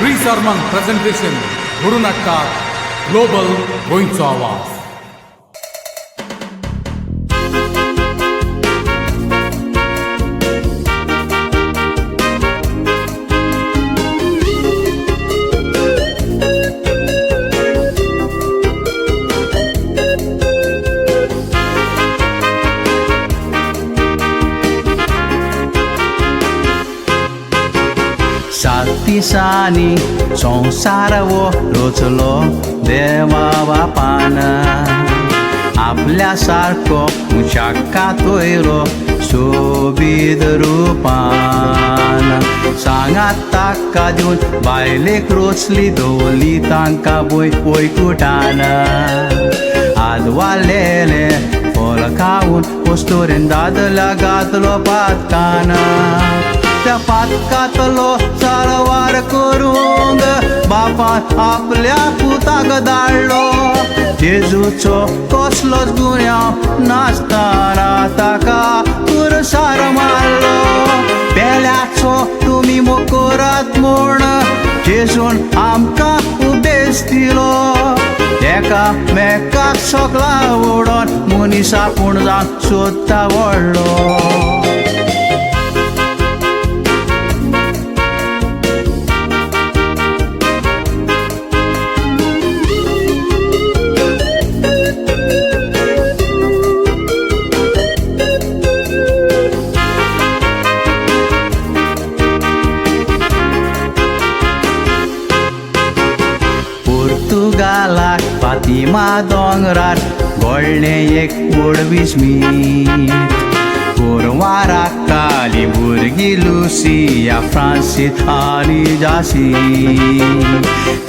Pre sermon presentation घडून हाडटात global गोंयचो आवाज. सात दिसांनी संसार वो रचलो देवा बापान. आपल्या सारको उंचाका तोयलो सोबीत रुपान. सांगात ताका दिवन बायलेक रोचली दवरली तांकां वैकुठान. आदवालेले फळ खावन पोस्तोरेन दादला घातलो पातकान. त्या पातकातलो सारवार करूंक बापान आपल्या पुताक धाडलो. जेजूचो कसलोच गुन्यांव नासतना ताका कुरसार मारलो. पेल्याचो तुमी मोकोरात म्हूण जेजून आमकां उबेज दिलो. एका मेकाक सगळा ओडोन मनीस आपूण जावन सोदता व्हडलो. पोर्तुगालाक फातिमा दोंगरार घोडलें एक व्हड विस्मीत. गोरवाराक काली भुरगीं लुसिया फ्रांसीस आनी जासी.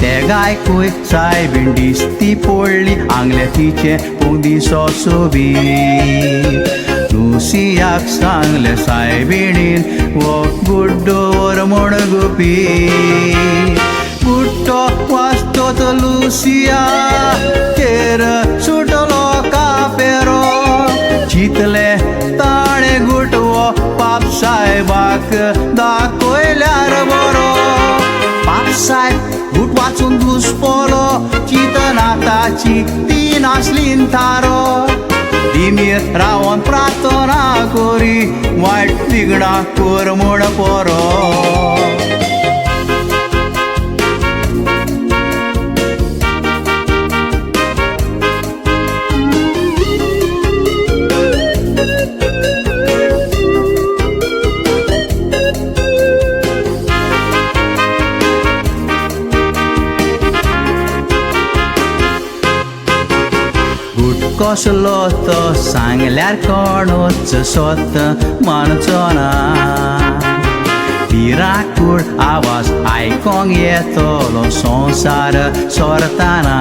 ते गायकूय सायबीण दिसती पडली आंगले तिचे पोंदिसो सोबीत. लुसियाक सांगले सायबिणीन वो गुड्डो व्हर म्हूण गुपी. बुट्टो वाजतोच लुसिया केर सुटलो कापेरो. चितले ताणे गुटवो पाप सायबाक दाखयल्यार बरो. पाप सायब गुट वाचून दुसपोलो चितनाताची ती नासली थारो. दिमीर रावन प्रार्थना करी वायट तिगडा कर म्हूण परो. कसलो तो सांगल्यार कोणूच स्वत मानचो ना. भिरांकूळ आवाज आयकोंक येतलो संसार सोरताना.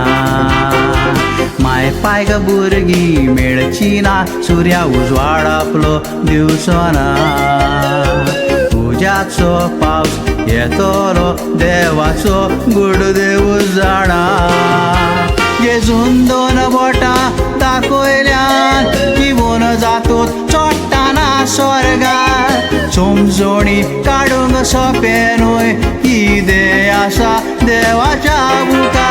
माय पायग भुरगीं मेळची ना सुर्या उजवाड आपलो दिवचो ना. उज्याचो पावस येतलो देवाचो गुडदेव जाणा. जेजून दोन बोटां दाखयल्यान जिवन जातूत चोडटाना स्वर्गार. समजोणी काडूंक सोंपें न्हय ही देह आसा देवाच्या मुखार.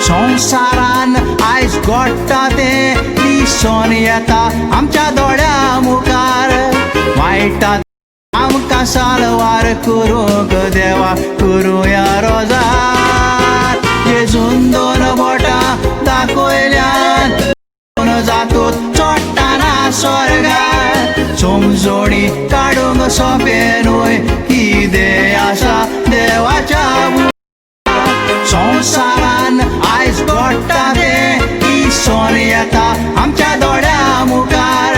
संवसारान आयज घडटा तें दिसून येता आमच्या दोळ्या मुखार. वायटात आमकां सालवार करूंक देवा करुया रोजार. जेजून दोन बोटां दाखयल्यान जातूत चोडटाना स्वर्गार. समजोणी काडूंक सोंपें न्हय ही देह आसा देवाच्या मुखार. संवसारान आयज घडटा तें दिसून येता आमच्या दोळ्या मुखार.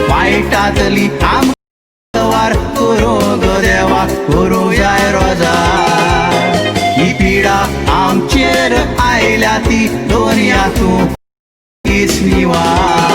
वायटांतली आमकां वार करूंक देवा करुया रोजार. ही पिडा आमचेर आयल्या ती दोनयातूं निवार.